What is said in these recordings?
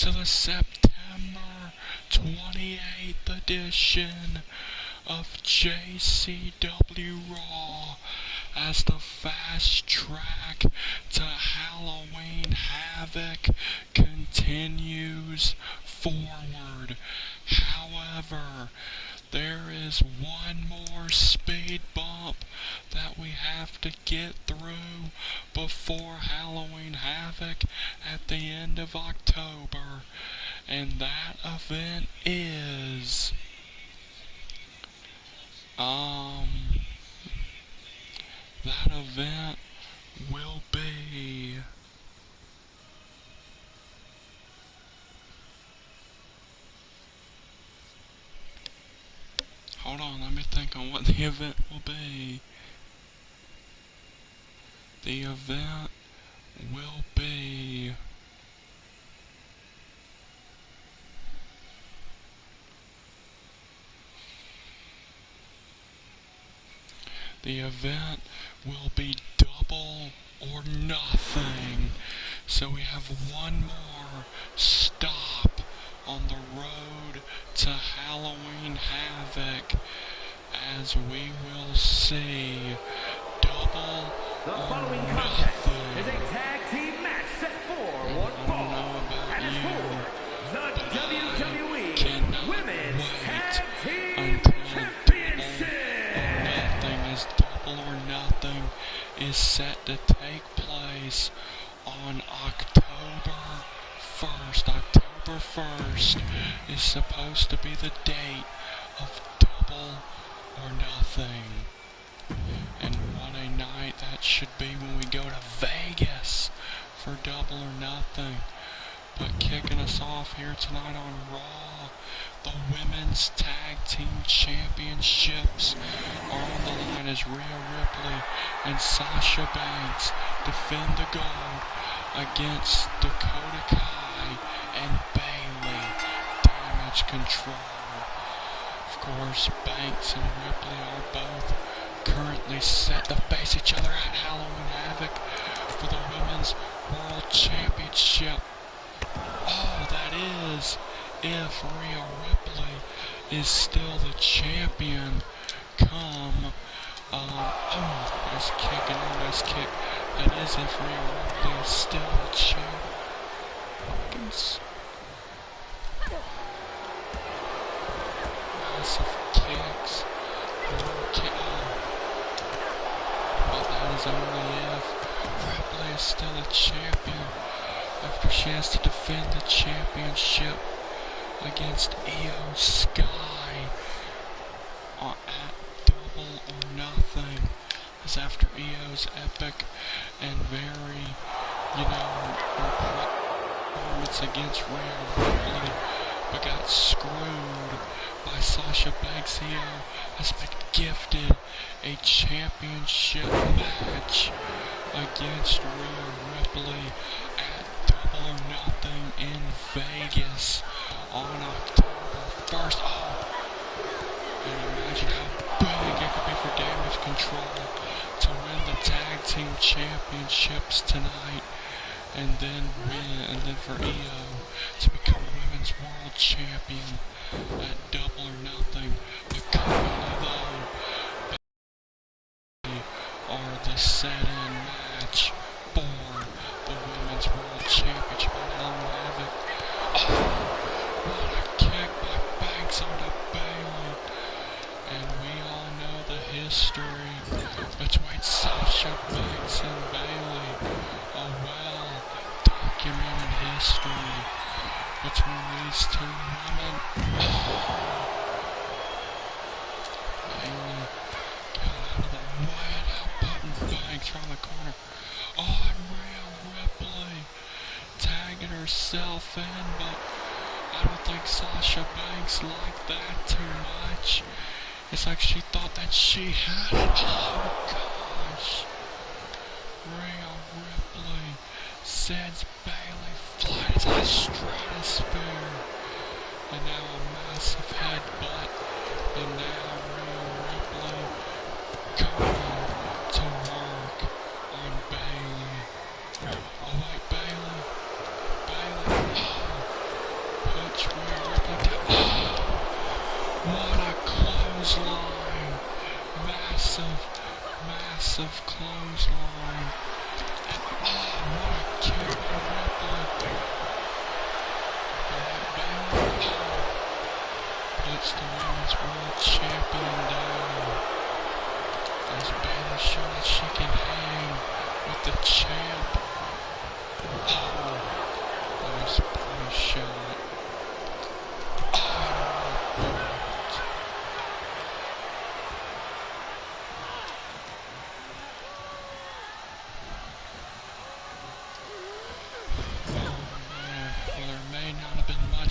to the September 28th edition of Jcw Raw as the fast track to Halloween Havoc continues forward. However, there is one more speed bump that we have to get through before Halloween Havoc at the end of October, and that event is that event will be hold on, let me think on what the event will be. The event will be double or nothing. So we have one more stop on the road to Halloween Havoc as we will see double the or following nothing. contest is a tag team match set for one fall, and it's for the WWE Women's Tag Team Championship. Double or nothing is set to take place on October 1st. October 1st is supposed to be the date of double or nothing. And what a night that should be when we go to Vegas for double or nothing. But kicking us off here tonight on Raw, the Women's Tag Team Championships are on the line as Rhea Ripley and Sasha Banks defend the gold against Dakota Kai and Bayley. Damage Control. Of course, Banks and Ripley are both currently set to face each other at Halloween Havoc for the Women's World Championship. Oh, that is if Rhea Ripley is still the champion come, nice kick, and a nice kick. That is if Rhea Ripley is still the champion. Massive kicks. But that is only if Ripley is still a champion after she has to defend the championship against Io Sky at double or nothing. As after Io's epic and very, performance against Rhea Ripley, but got screwed by Sasha Banks. Io has been gifted a championship match against Rhea Ripley at double or nothing in Vegas on October 1st. And imagine how big it could be for Damage Control to win the tag team championships tonight, and then for Io to become Women's World Champion at double or nothing. But currently though, they are the set-in match for the Women's World Championship at Halloween Havoc. What a kick by Banks onto Bayley. And we all know the history between Sasha Banks and Bayley. A well-documented history between these two women. Bayley got out of the way and outputting Banks around the corner. And Rhea Ripley tagging herself in, but I don't think Sasha Banks liked that too much. It's like she thought that she had it. Oh gosh. Rhea Ripley sends Bayley flying to the stratosphere. And now a massive headbutt. And now Rhea Ripley going to work on Bayley. Oh wait, Bayley. takes the Women's World Champion down. As Bayley showed that she can hang with the champ. Oh, nice body shot.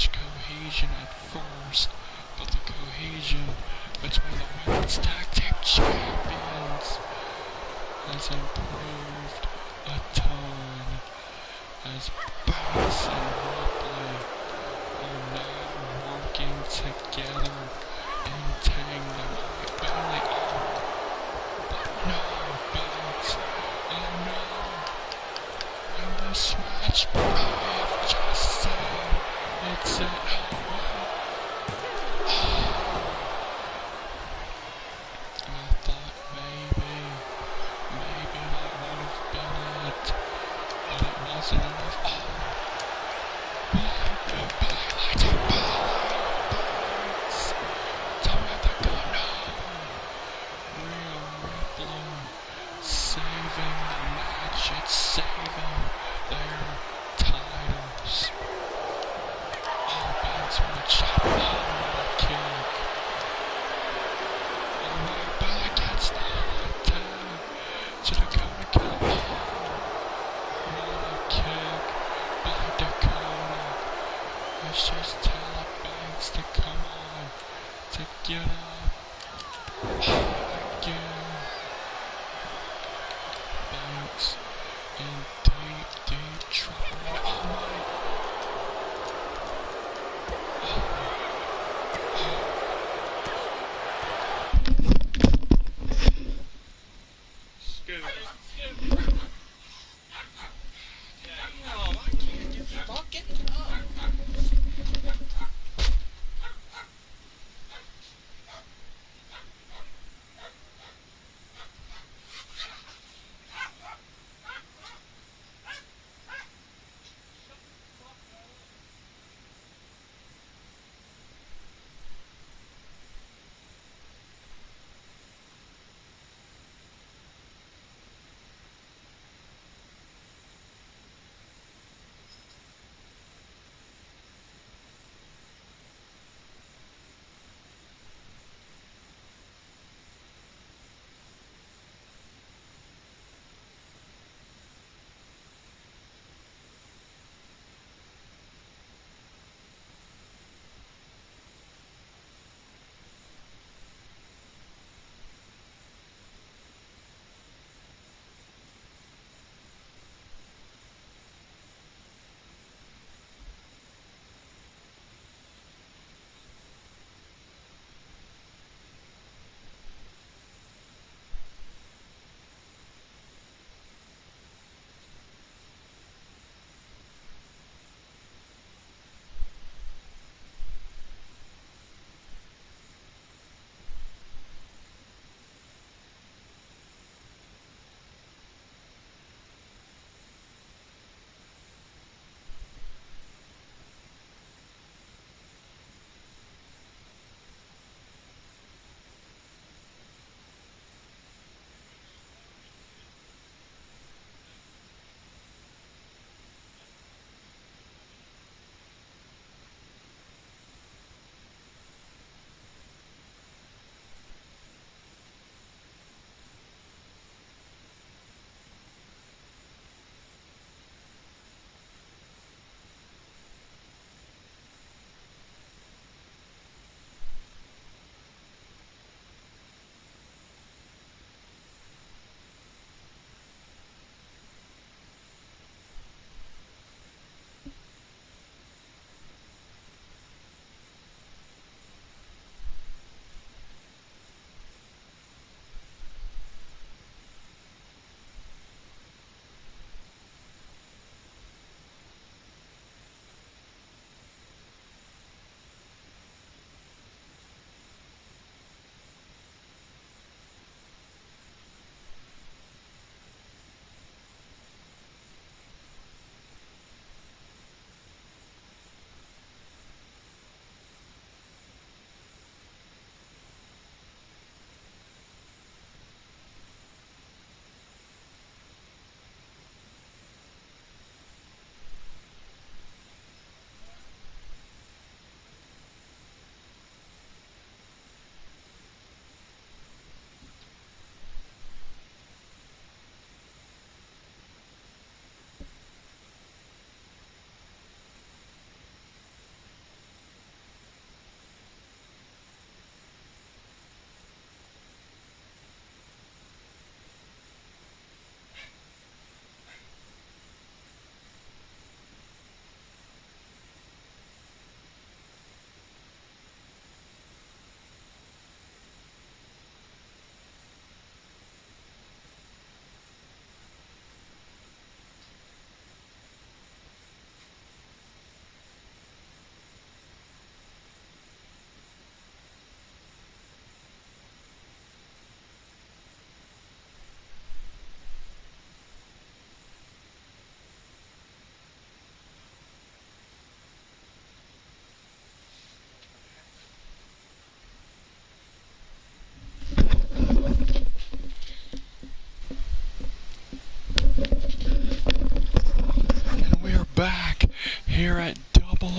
Cohesion at first, but the cohesion between the women's tag team champions has improved a ton as Banks and Ripley are now working together in tandem. Bayley, but no, Banks, oh no, in this match, I've just said it's it. I thought maybe that would have been it, but it wasn't enough. Bayley to Banks. Don't have to go, no. Rhea Ripley saving the match. It's saving their titles. Banks with a chop, what a kick. Oh no, Bella gets the hot tag to Dakota Kai. What a kick by Dakota. It's just telling Banks to come on, to get up. Again. Banks in deep trouble. Oh my.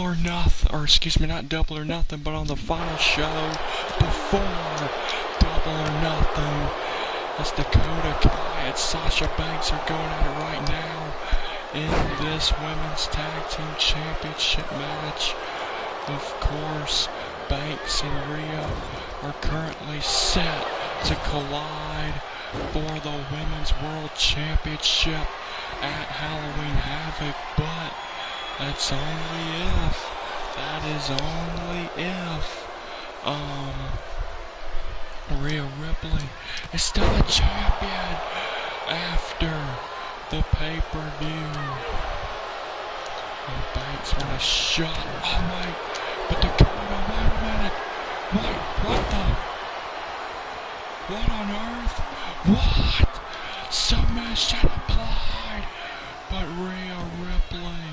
or Nothing, or excuse me, not Double or Nothing, but on the final show before Double or Nothing, as Dakota Kai and Sasha Banks are going at it right now in this Women's Tag Team Championship match. Of course, Banks and Rhea are currently set to collide for the Women's World Championship at Halloween Havoc, but that's only if, that is only if, Rhea Ripley is still a champion after the pay-per-view. And Banks with a shot. Oh my, but Dakota, wait a minute. Wait, what on earth? What? Submission applied, but Rhea Ripley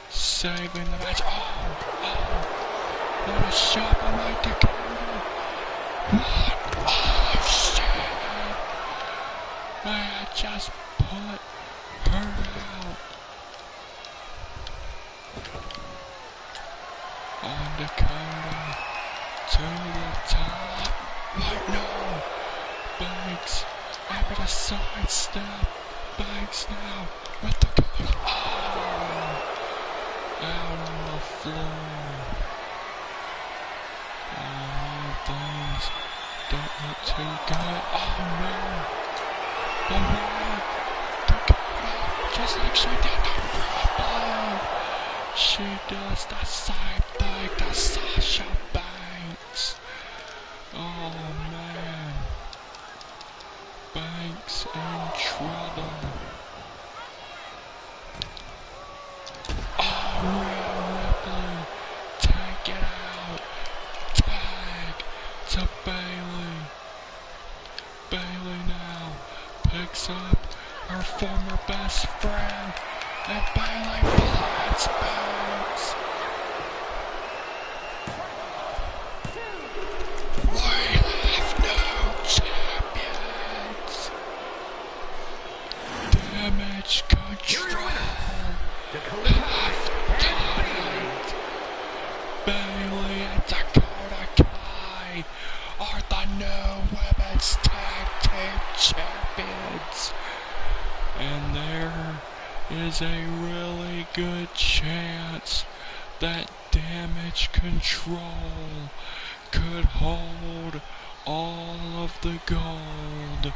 saving the match. Oh, what a shot by my Dakota. What? Oh, shit. Man, just put her out. On Dakota to the top. What? No. Banks having a sidestep. Banks now with the cover. Oh, out on the floor. Things don't look too good. Oh no. But Rhea, Dakota, just like she did the Rumble. She does the same thing to Sasha Banks. Oh man. Banks in trouble. Oh, Rhea Ripley, take it out. Tag to Bayley. Bayley now picks up her former best friend, and Bayley blinds Banks. We have no champions. Damage control. Bayley and Dakota Kai are the new Women's Tag Team Champions. And there is a really good chance that Damage Control could hold all of the gold,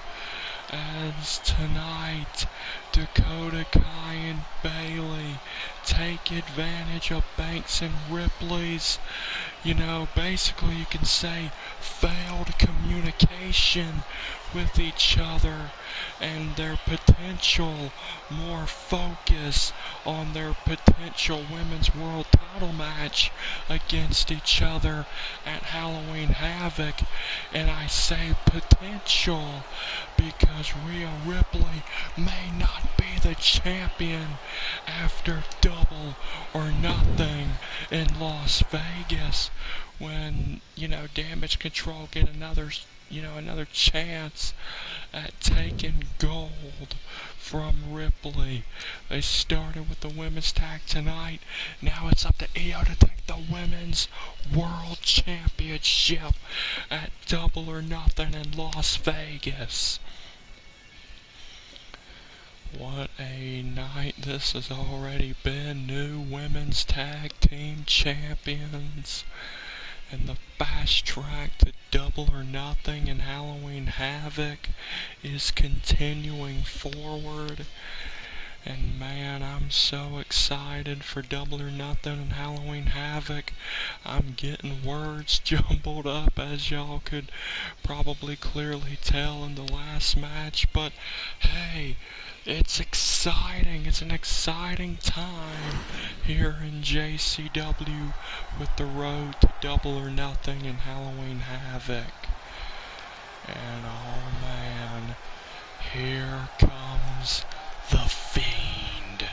as tonight Dakota Kai and Bayley take advantage of Banks and Ripley's, basically you can say failed communication with each other, and their potential more focus on their potential Women's World Title match against each other at Halloween Havoc. And I say potential because Rhea Ripley may not be the champion after Double or Nothing in Las Vegas, when Damage Control get another chance at taking gold from Ripley. They started with the women's tag tonight. Now it's up to Io to take the Women's World Championship at Double or Nothing in Las Vegas. What a night this has already been. New Women's Tag Team Champions. And the fast track to Double or Nothing and Halloween Havoc is continuing forward. And man, I'm so excited for Double or Nothing and Halloween Havoc. I'm getting words jumbled up, as y'all could probably clearly tell in the last match. But hey, it's exciting. It's an exciting time here in JCW with the road to Double or Nothing and Halloween Havoc. And oh man, here comes the Fiend.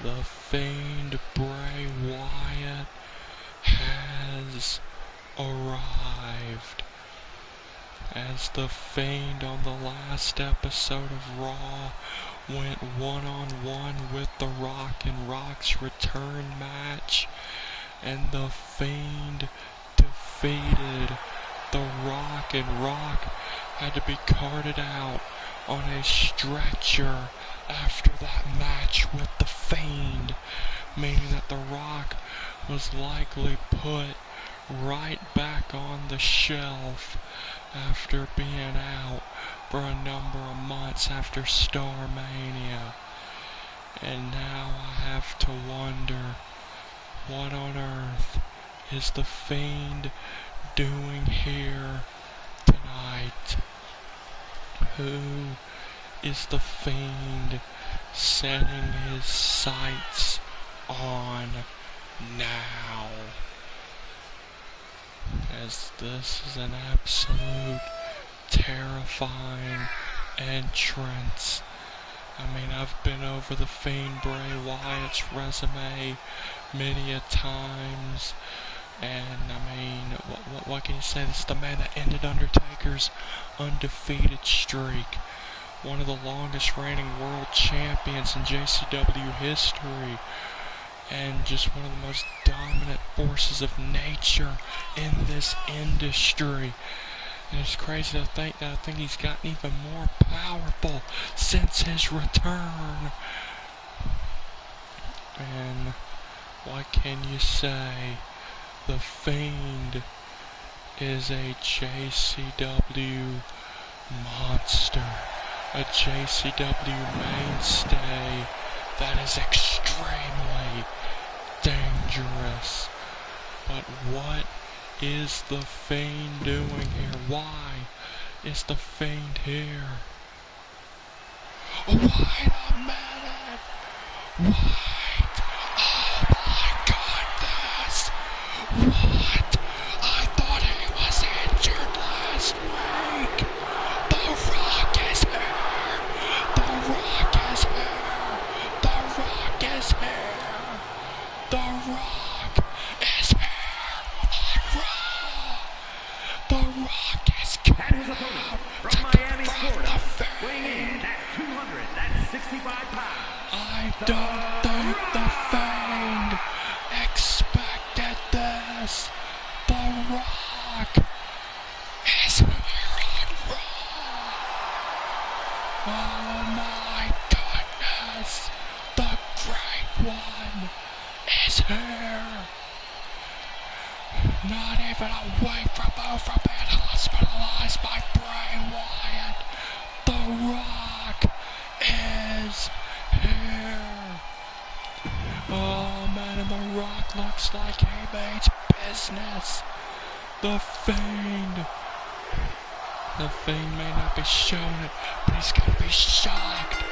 The Fiend Bray Wyatt has arrived. as The Fiend on the last episode of Raw went one-on-one with The Rock in Rock's return match, and The Fiend defeated The Rock, and Rock had to be carted out on a stretcher after that match with The Fiend, meaning that The Rock was likely put right back on the shelf after being out for a number of months after Starmania. And now I have to wonder, what on earth is The Fiend doing here tonight? Who is The Fiend setting his sights on now? As this is an absolute terrifying entrance. I mean, I've been over The Fiend Bray Wyatt's resume many a times, and I mean, what can you say? This is the man that ended Undertaker's undefeated streak, one of the longest reigning world champions in JCW history, and just one of the most dominant forces of nature in this industry. And it's crazy to think that I think he's gotten even more powerful since his return. And what can you say? The Fiend is a JCW monster, a JCW mainstay that is extremely dangerous. But what is The Fiend doing here? Why is The Fiend here? Wait a minute! Wait! Oh my goodness! What? I thought he was injured last week! The Rock is here! The Rock is here! The Rock is here! The Rock is here on Raw! The Rock is And his opponent from Miami, Florida, weighing in at 265 pounds. I don't think The Fiend expected this. The Rock is here on Raw. Oh my goodness. The Great One is here. Not even a week removed from being hospitalized by Bray Wyatt. The Rock is here. Oh man, and The Rock looks like he means business. The Fiend. The Fiend may not be showing it, but he's gonna be shocked.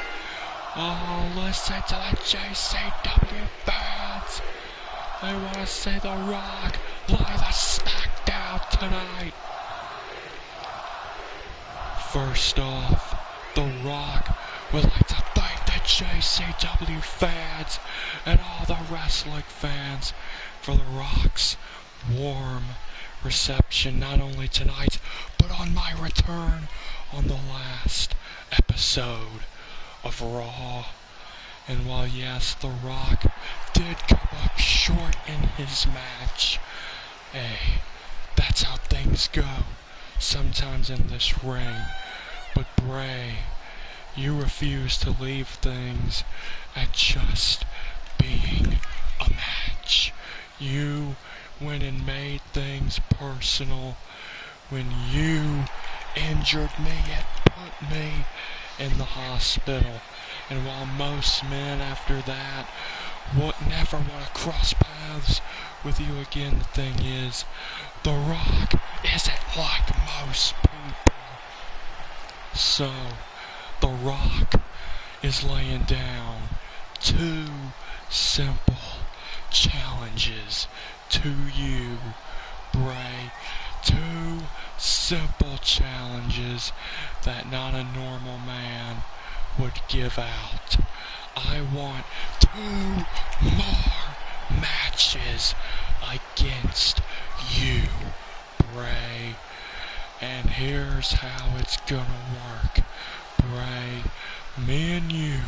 Oh, listen to the JCW fans. They want to see The Rock live a SmackDown tonight. First off, The Rock would like to thank the JCW fans and all the wrestling fans for The Rock's warm reception, not only tonight, but on my return on the last episode of Raw. And while yes, The Rock did come up short in his match, hey, that's how things go sometimes in this ring. But Bray, you refuse to leave things at just being a match. You went and made things personal. When you injured me, it put me in the hospital. And while most men after that would never want to cross paths with you again, the thing is, The Rock isn't like most people. So, The Rock is laying down 2 simple challenges to you, Bray. 2 simple challenges that not a normal man would give out. I want 2 more matches against you, Bray. And here's how it's gonna work. Bray, me and you,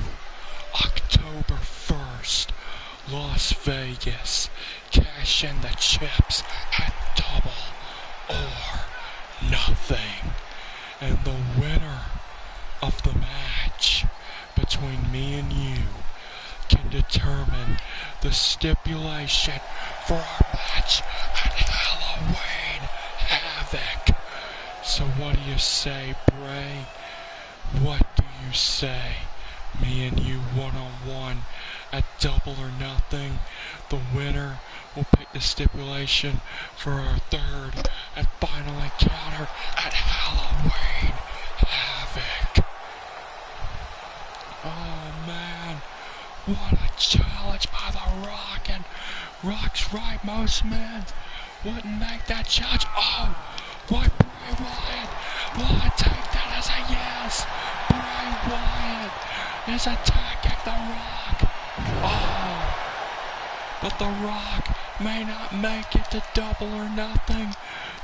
October 1st, Las Vegas, cash in the chips at double or nothing. And the winner of the match between me and you can determine the stipulation for our match at Halloween Havoc. So what do you say, Bray? What do you say? Me and you one-on-one at double or nothing. The winner will pick the stipulation for our third and final encounter at Halloween Havoc. Oh man, what a challenge by The Rock. And Rock's right, most men wouldn't make that challenge. Oh, why Bray Wyatt? Will I take that as a yes? Bray Wyatt is attacking The Rock. Oh, but The Rock may not make it to double or nothing,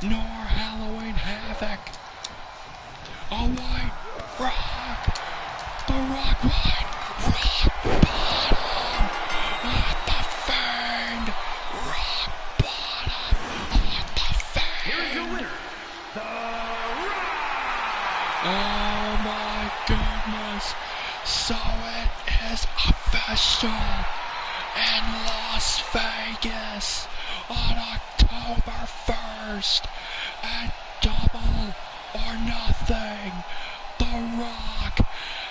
nor Halloween Havoc. Oh wait, Rock! The Rock wide, Rock bottom at the Fiend, Rock bottom at the Fiend. Here's your winner, The Rock! Oh my goodness, so it is official in Las Vegas on October 1st at double or nothing. The Rock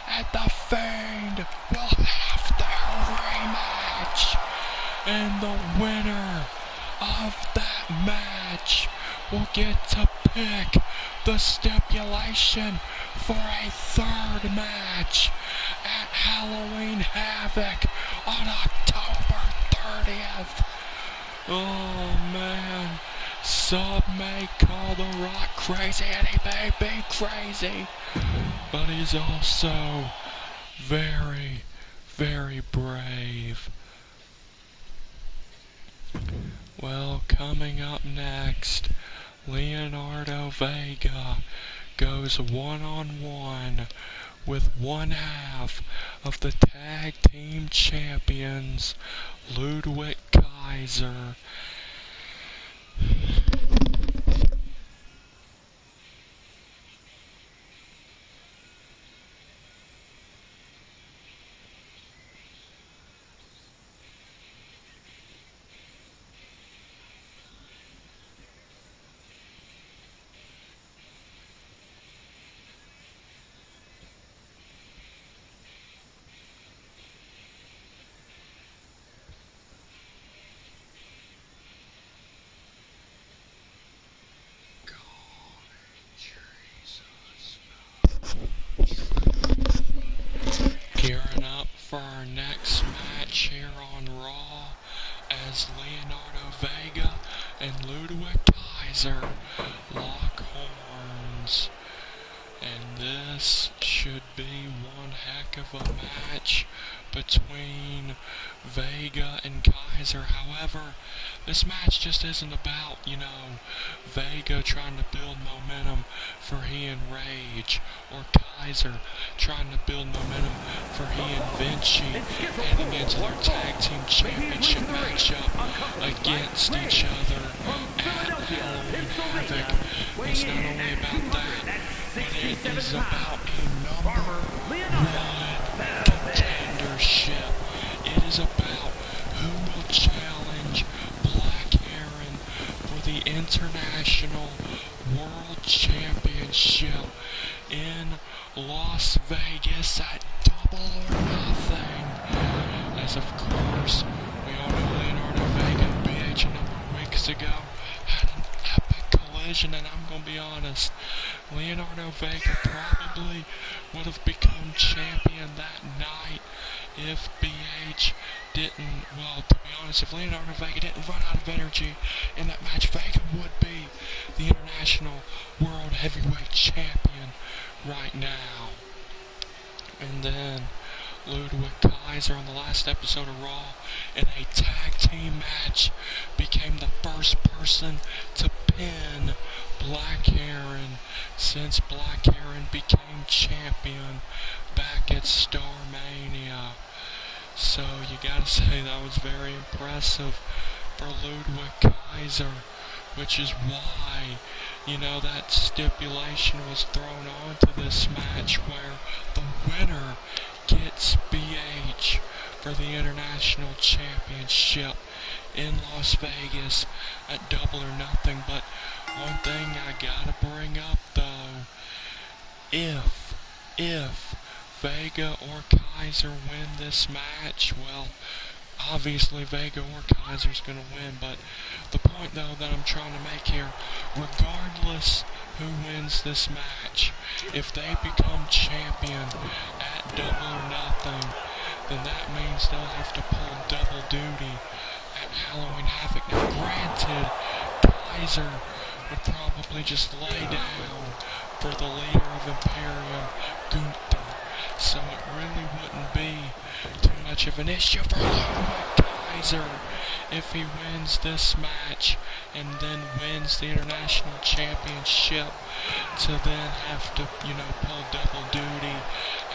and the Fiend will have their rematch, and the winner of that match will get to pick the stipulation for a third match at Halloween Havoc on October 30th. Oh man, some may call The Rock crazy, and he may be crazy, but he's also very, very brave. Well, coming up next, Leonardo Vega goes one-on-one with one half of the tag team champions, Ludwig Kaiser. Gearing up for our next match here on Raw as Leonardo Vega and Ludwig Kaiser lock horns. And this should be one heck of a match between Vega and Kaiser. However, this match just isn't about, Vega trying to build momentum for he and Rage, or Kaiser trying to build momentum for he and Vinci heading into their tag team championship matchup against each other at Halloween Havoc. It's not only about that, but it is about a number one contendership. It is about who will challenge Black Heron for the International World Championship in Las Vegas at double or nothing. As of course, we all know Leonardo Vega and BH a number of weeks ago had an epic collision, and I'm gonna be honest, Leonardo Vega probably would have become champion that night if BH didn't, to be honest, if Leonardo Vega didn't run out of energy in that match, Vega would be the International World Heavyweight Champion right now. And then Ludwig Kaiser on the last episode of Raw in a tag team match became the first person to pin Black Heron since Black Heron became champion back at Starmania. So you gotta say that was very impressive for Ludwig Kaiser, which is why, that stipulation was thrown onto this match where the winner gets BH for the International Championship in Las Vegas at Double or Nothing. But one thing I gotta bring up though, if Vega or Kaiser win this match, well, obviously Vega or Kaiser's gonna win, but the point though that I'm trying to make here, regardless who wins this match, if they become champion at Double or Nothing, then that means they'll have to pull double duty at Halloween Havoc. Now granted, Kaiser would probably just lay down for the leader of Imperium, Gunther, so it really wouldn't be too much of an issue for Ludwig Kaiser if he wins this match and then wins the International Championship to then have to, pull double duty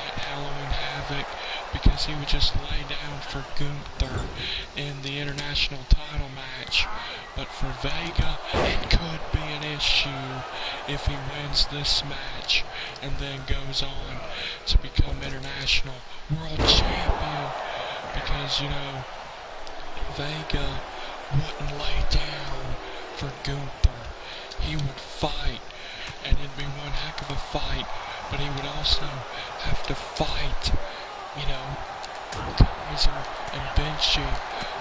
at Halloween Havoc, because he would just lay down for Gunther in the international title match. But for Vega, it could be an issue if he wins this match and then goes on to become international world champion, because, Vega wouldn't lay down for Gunther. He would fight, and it'd be one heck of a fight, but he would also have to fight, Kaiser and Vinci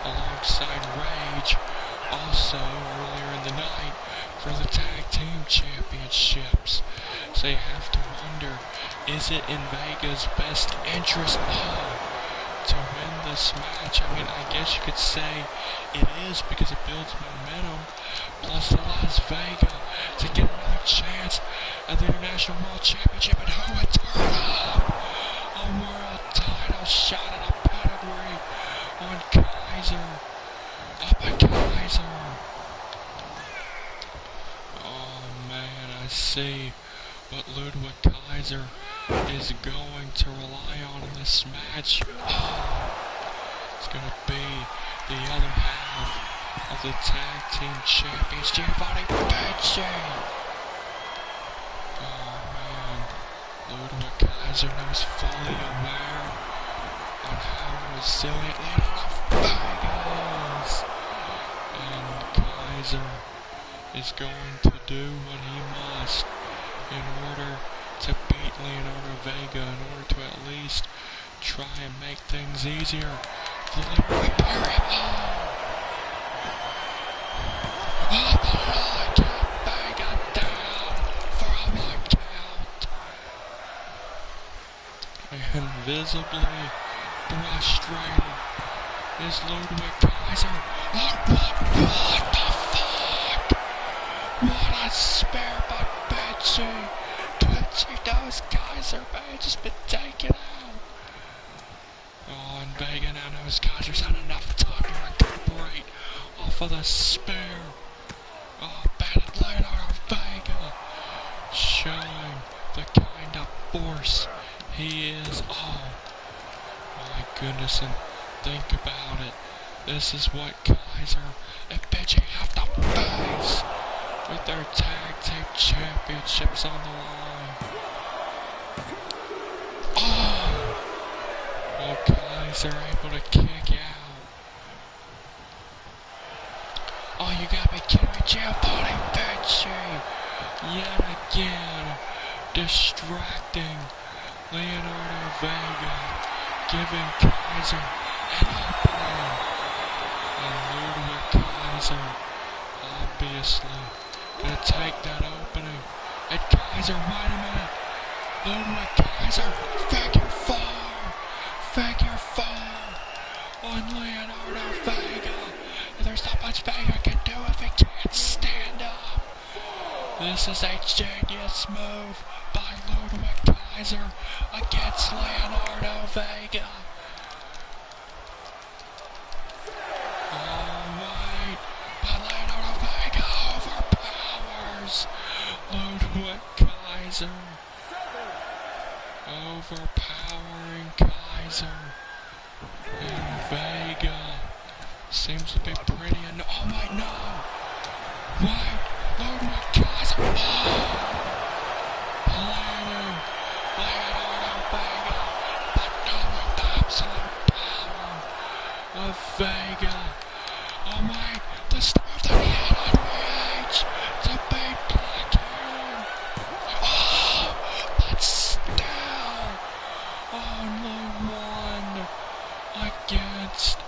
alongside Rage, also earlier in the night for the tag team championships. So you have to wonder, is it in Vega's best interest to win this match? I mean, I guess you could say it is, because it builds momentum, plus it allows Vega to get another chance at the International World Championship, and who would turn up a world title shot at a pedigree on Kaiser, up on Kaiser. Oh man, I see what Ludwig Kaiser is going to rely on in this match. It's going to be the other half of the tag team champions, Giovanni Vinci. Oh man, Ludwig Kaiser knows fully aware on how resilient Vega is, and Kaiser is going to do what he must in order to beat Leonardo Vega, in order to at least try and make things easier for the leader of Imperium. Kept Vega down for a 1 count. And visibly frustrated is Ludwig Kaiser. What the fuck? What a spare by Vinci. Twitchy knows Kaiser may just been taken out. Oh, and Vega now knows Kaiser's had enough time to recuperate off of the spear. Oh, batted Leonardo Vega, showing the kind of force he is. Oh, my goodness, and think about it. This is what Kaiser and Vinci have to face with their tag team championships on the line. Oh, Kaiser able to kick out. Oh, you gotta be kidding me, Giovanni Vinci yet again distracting Leonardo Vega, giving Kaiser an opening. And Ludwig Kaiser obviously gonna take that opening. And Kaiser, wait a minute. Ludwig Kaiser, figure four on Leonardo Vega. And there's not much Vega can do if he can't stand up. This is a genius move by Ludwig Kaiser against Leonardo Vega. Oh wait, but Leonardo Vega overpowers Kaiser. Overpowering Kaiser. And Vega seems to be pretty oh my no! What? Ludwig Kaiser! Oh! Planning! Leonardo Vega! But no with the absolute power of Vega! Oh my! The start of the EH to beat Black Heron! Oh! But still! Only one against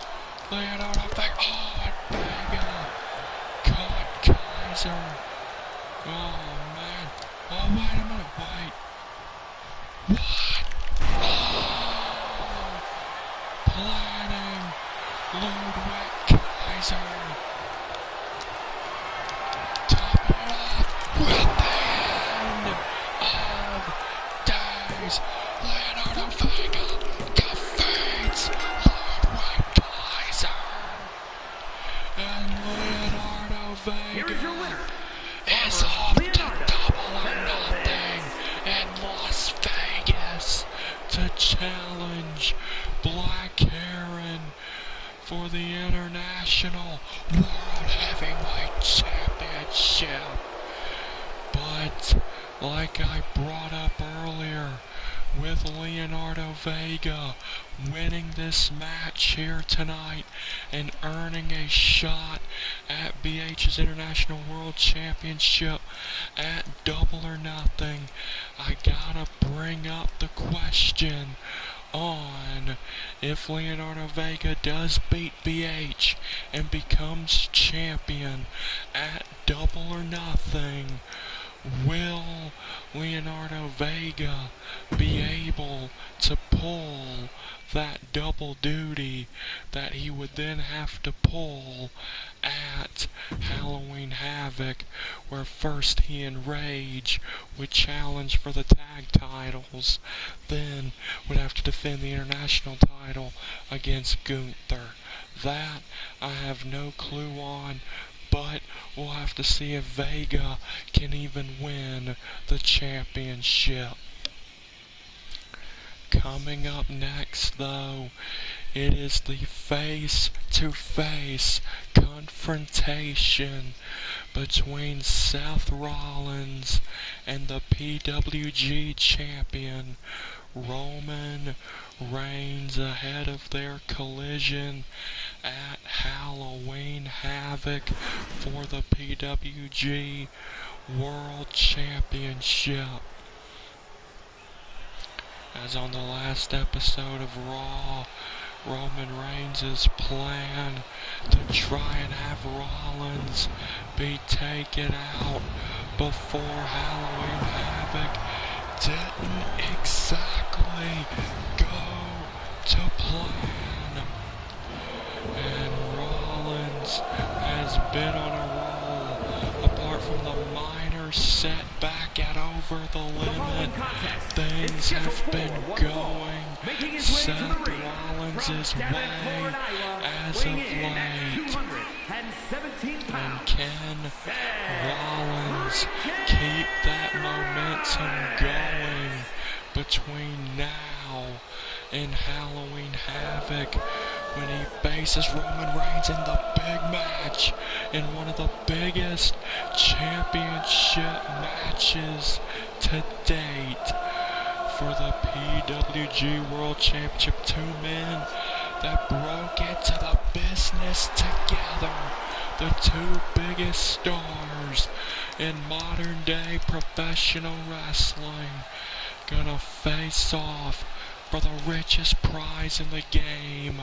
Leonardo Vega. Oh, and Vega caught Kaiser. Oh, man. Oh, wait a minute. Wait. What? Oh! Planning Ludwig Kaiser. Topping it off with the end of days. Leonardo Vega defeats Ludwig Kaiser. And Leonardo Vega is off to Double or Nothing in Las Vegas to challenge Black Heron for the International World Heavyweight Championship. But, like I brought up earlier, with Leonardo Vega winning this match here tonight and earning a shot at BH's International World Championship at Double or Nothing, I gotta bring up the question on if Leonardo Vega does beat BH and becomes champion at Double or Nothing. Will Leonardo Vega be able to pull that double duty that he would then have to pull at Halloween Havoc, where first he and Rage would challenge for the tag titles, then would have to defend the international title against Gunther? That I have no clue on, but we'll have to see if Vega can even win the championship. Coming up next, though, it is the face-to-face confrontation between Seth Rollins and the PWG champion Roman Reigns ahead of their collision at Halloween Havoc for the PWG World Championship. As on the last episode of Raw, Roman Reigns' plan to try and have Rollins be taken out before Halloween Havoc didn't exactly go to plan. And Rollins has been on a roll. Apart from the minor setback at Over the Limit, things have been going Seth Rollins' way as of late. And can Rollins keep that momentum going between now and Halloween Havoc, when he faces Roman Reigns in the big match, in one of the biggest championship matches to date for the PWG World Championship? Two men that broke into the business together, the two biggest stars in modern day professional wrestling, gonna face off for the richest prize in the game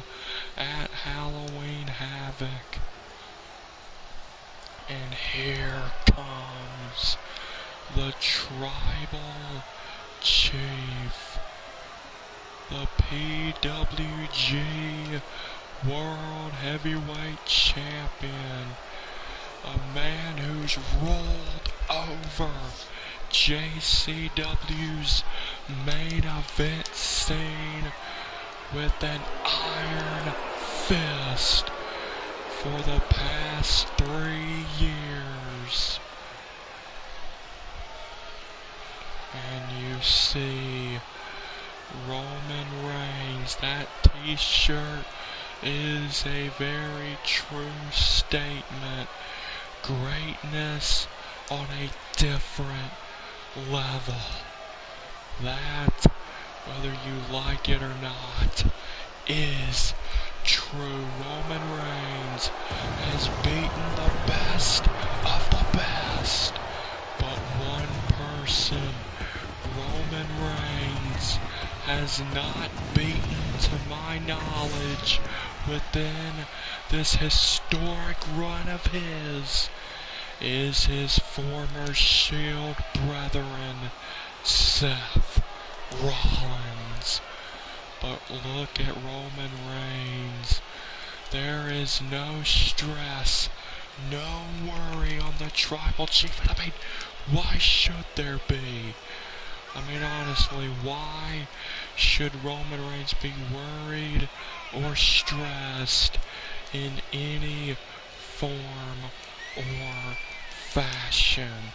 at Halloween Havoc. And here comes the Tribal Chief, the PWG World Heavyweight Champion, a man who's rolled over JCW's main event scene with an iron fist for the past 3 years. see Roman Reigns. That t-shirt is a very true statement. Greatness on a different level. That, whether you like it or not, is true. Roman Reigns has beaten the best of the best. But one person, Roman Reigns, has not beaten, to my knowledge, within this historic run of his, is his former Shield brethren, Seth Rollins. But look at Roman Reigns. There is no stress, no worry on the tribal chief. I mean, why should there be? I mean, honestly, why should Roman Reigns be worried or stressed in any form or fashion?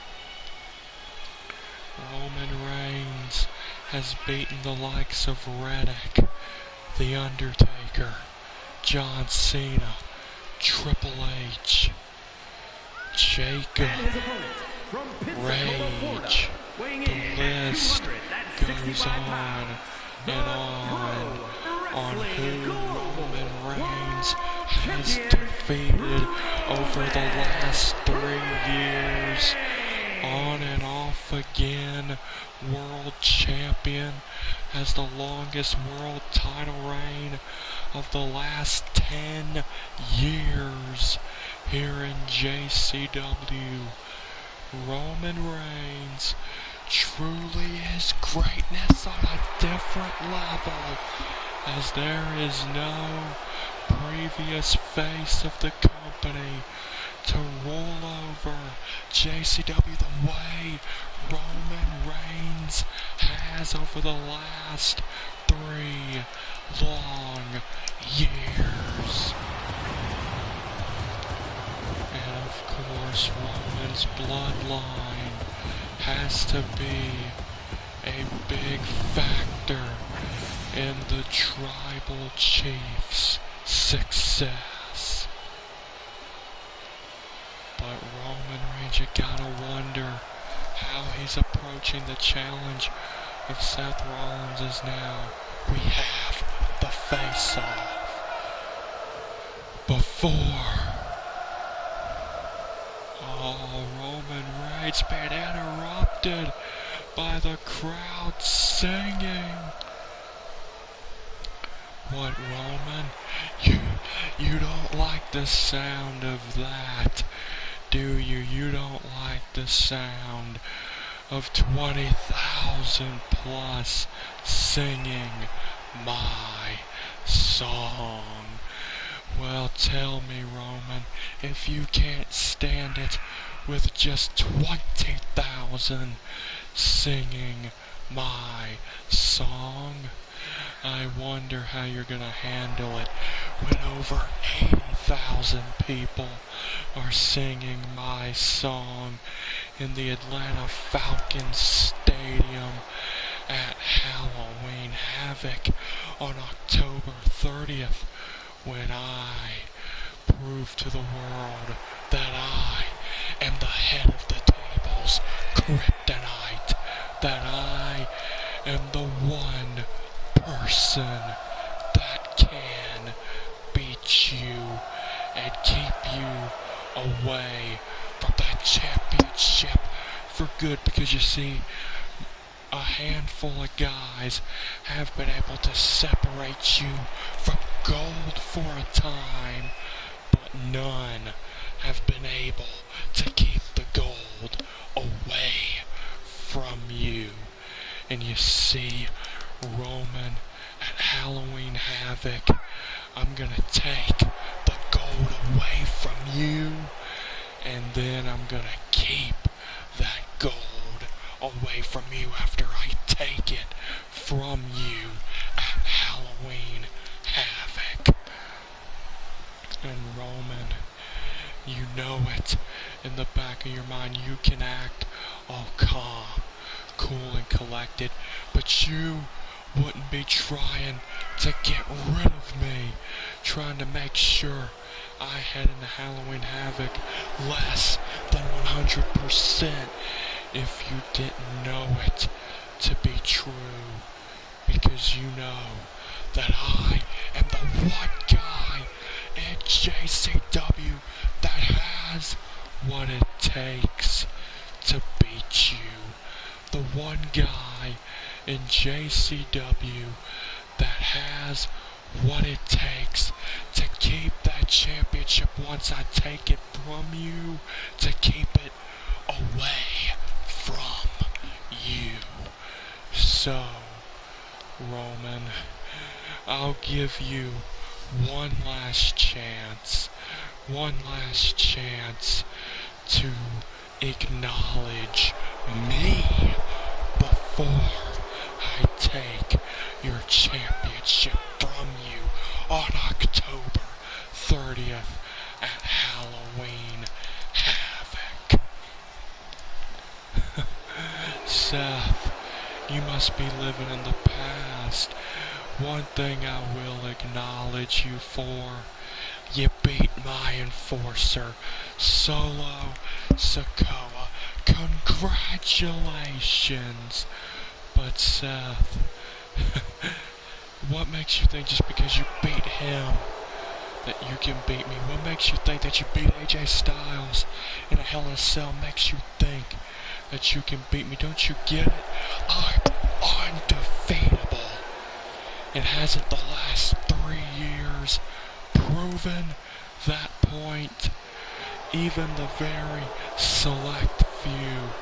Roman Reigns has beaten the likes of Riddick, The Undertaker, John Cena, Triple H, Jacob, Rage. The list goes on and on who Roman Reigns has defeated over the last 3 years. On and off again, world champion, has the longest world title reign of the last 10 years here in JCW. Roman Reigns truly is greatness on a different level, as there is no previous face of the company to roll over JCW the way Roman Reigns has over the last 3 long years. And of course, Roman's bloodline has to be a big factor in the tribal chief's success. But Roman Reigns, you gotta wonder how he's approaching the challenge of Seth Rollins is now. We have the face-off. Before, Roman Reigns being interrupted by the crowd singing. What, Roman? You don't like the sound of that, do you? You don't like the sound of 20,000 plus singing my song. Well, tell me, Roman, if you can't stand it with just 20,000 singing my song, I wonder how you're gonna handle it when over 80,000 people are singing my song in the Atlanta Falcons Stadium at Halloween Havoc on October 30th, when I prove to the world that I am the head of the table's kryptonite, that I am the one person that can beat you and keep you away from that championship for good. Because you see, a handful of guys have been able to separate you from gold for a time, but none have been able to keep the gold away from you. And you see, Roman, at Halloween Havoc, I'm gonna take the gold away from you, and then I'm gonna keep that gold away from you after I take it from you at Halloween Havoc. And Roman, you know it in the back of your mind. You can act all calm, cool and collected, but you wouldn't be trying to get rid of me, trying to make sure I had in the Halloween Havoc less than 100% if you didn't know it to be true, because you know that I am the one guy in JCW that has what it takes to beat you. The one guy in JCW that has what it takes to keep that championship once I take it from you, to keep it away from you. So, Roman, I'll give you one last chance to acknowledge me before I take your championship from you on October 30th at Halloween Havoc. Seth, you must be living in the past. One thing I will acknowledge you for: you beat my enforcer, Solo Sikoa. Congratulations! But Seth, what makes you think just because you beat him that you can beat me? What makes you think that you beat AJ Styles in a Hell in a Cell makes you think that you can beat me? Don't you get it? I'm undefeatable. And hasn't the last 3 years proven that point? Even the very select few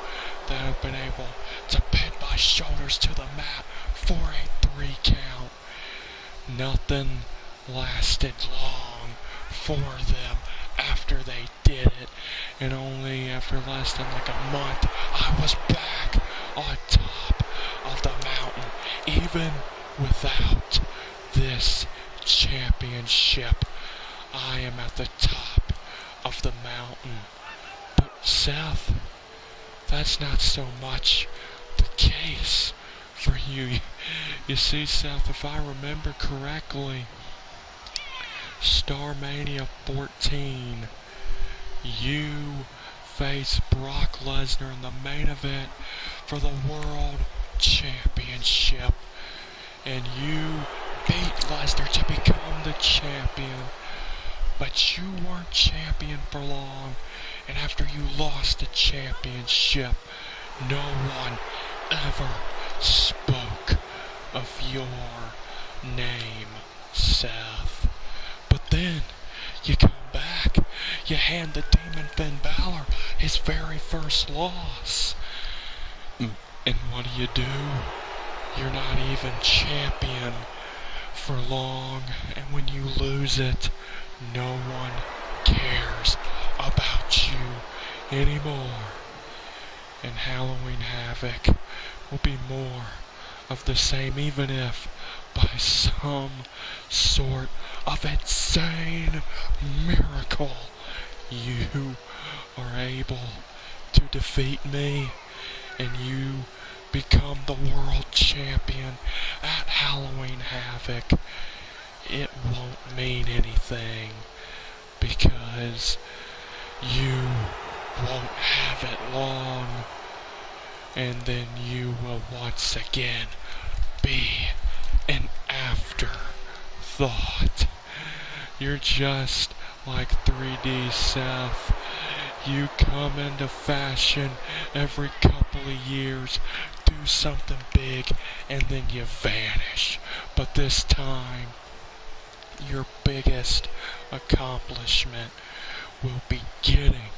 that have been able to pin my shoulders to the mat for a 3 count, nothing lasted long for them after they did it, and only after less than like a month I was back on top of the mountain, even without this championship. I am at the top of the mountain. But Seth, that's not so much the case for you. You see, Seth, if I remember correctly, StarMania 14, you faced Brock Lesnar in the main event for the World Championship, and you beat Lesnar to become the champion. But you weren't champion for long, and after you lost the championship, no one ever spoke of your name, Seth. But then, you come back, you hand the Demon Finn Balor his very first loss. And what do? You're not even champion for long, and when you lose it, no one cares about you anymore. And Halloween Havoc will be more of the same, even if by some sort of insane miracle you are able to defeat me and you become the world champion at Halloween Havoc. It won't mean anything because you won't have it long, and then you will once again be an afterthought. You're just like 3D Seth. You come into fashion every couple of years, do something big, and then you vanish. But this time, your biggest accomplishment will be getting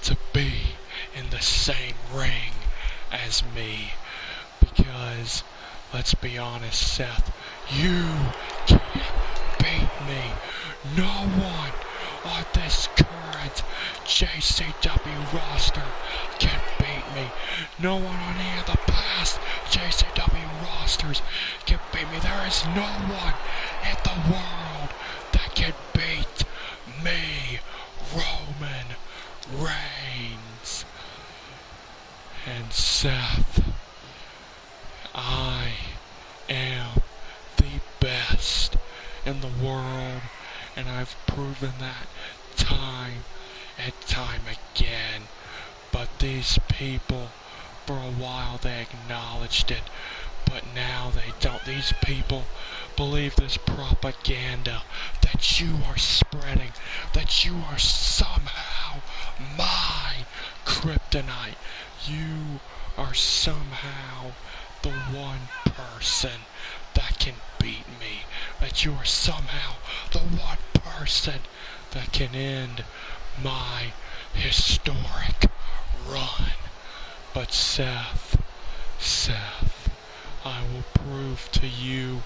to be in the same ring as me. Because, let's be honest, Seth, you can't beat me. No one on this current JCW roster can beat me. No one on any of the past JCW rosters can beat me. There is no one in the world that can beat me, Roman Reigns. And Seth, I've proven that time and time again. But these people, for a while they acknowledged it, but now they don't. These people believe this propaganda that you are spreading, that you are somehow my kryptonite. You are somehow the one person that can beat me, that you are somehow the one person that can end my historic run. But Seth, I will prove to you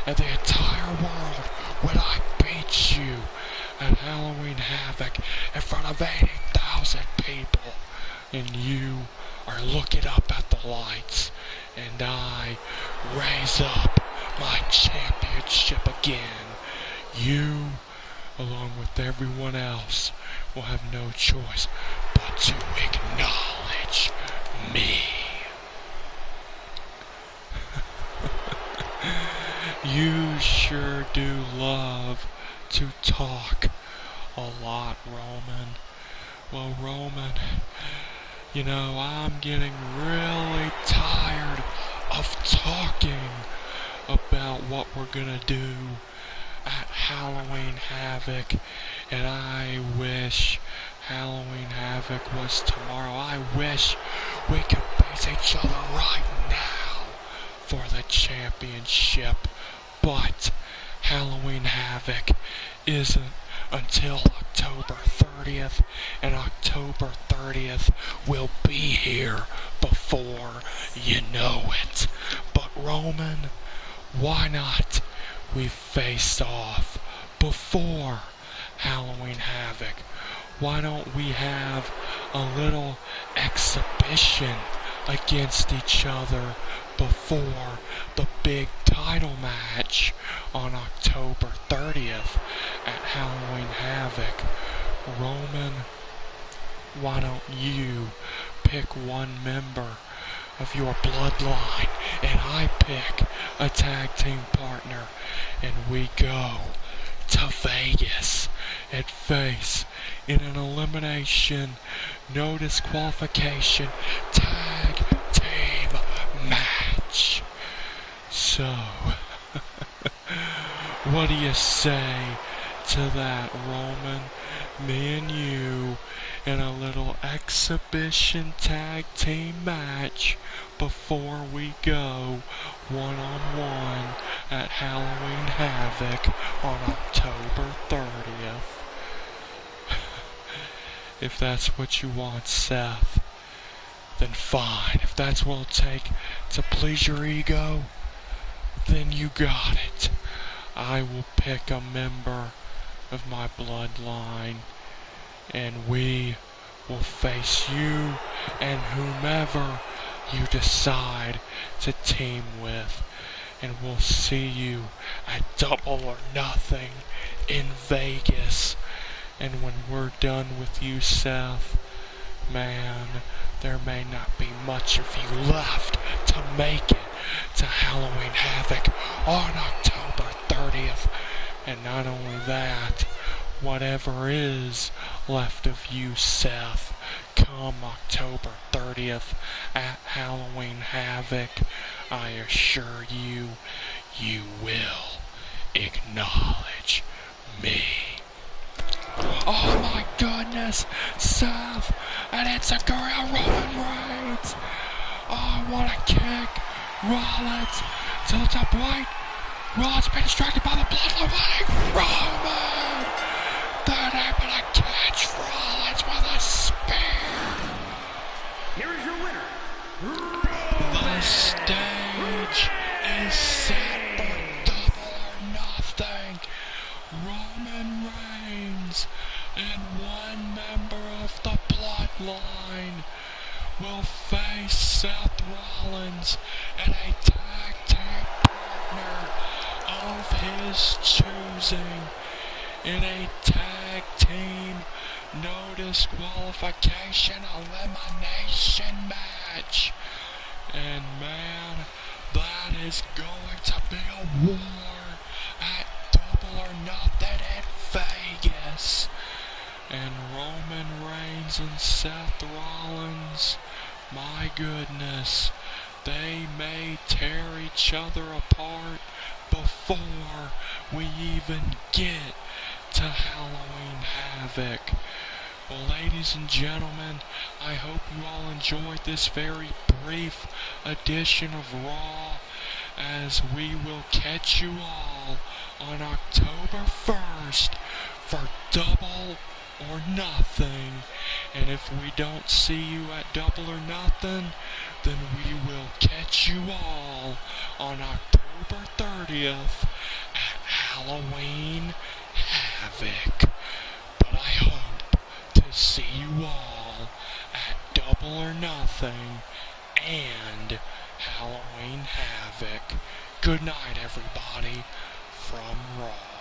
and the entire world when I beat you at Halloween Havoc in front of 80,000 people, and you are looking up at the lights, and I raise up my championship again. You, along with everyone else, will have no choice but to acknowledge me. You sure do love to talk a lot, Roman. Well, Roman, you know, I'm getting really tired of talking about what we're gonna do at Halloween Havoc, and I wish Halloween Havoc was tomorrow. I wish we could face each other right now for the championship, but Halloween Havoc isn't until October 30th, and October 30th will be here before you know it. But Roman, why not we face off before Halloween Havoc? Why don't we have a little exhibition against each other before the big title match on October 30th at Halloween Havoc? Roman, why don't you pick one member of your bloodline and I pick a tag team partner, and we go to Vegas and face in an elimination, no disqualification tag team match. So, what do you say to that, Roman? Me and you in a little exhibition tag team match before we go one-on-one at Halloween Havoc on October 30th. If that's what you want, Seth, then fine. If that's what it'll take to please your ego, then you got it. I will pick a member of my bloodline, and we will face you and whomever you decide to team with, and we'll see you at Double or Nothing in Vegas. And when we're done with you, Seth, man, there may not be much of you left to make it to Halloween Havoc on October 30th. And not only that, whatever is left of you, Seth, come October 30th at Halloween Havoc, I assure you, you will acknowledge me. Oh my goodness, Seth, and it's a girl, Roman Reigns. Oh, what a kick. Rollins to the top right. Rollins been distracted by the bloodline. Roman, they're able to catch Rollins with a spear. Here is your winner, The stage is set for Double or Nothing. Roman Reigns and one member of the bloodline will face Seth Rollins and a tag team partner of his choosing in a tag team no disqualification elimination match. And man, that is going to be a war at Double or Nothing in Vegas. Yes. And Roman Reigns and Seth Rollins, my goodness, they may tear each other apart before we even get to Halloween Havoc. Well, ladies and gentlemen, I hope you all enjoyed this very brief edition of Raw, as we will catch you all on October 1st for Double or Nothing. And if we don't see you at Double or Nothing, then we will catch you all on October 30th at Halloween Havoc. But I hope to see you all at Double or Nothing and Halloween Havoc. Good night, everybody, from Raw.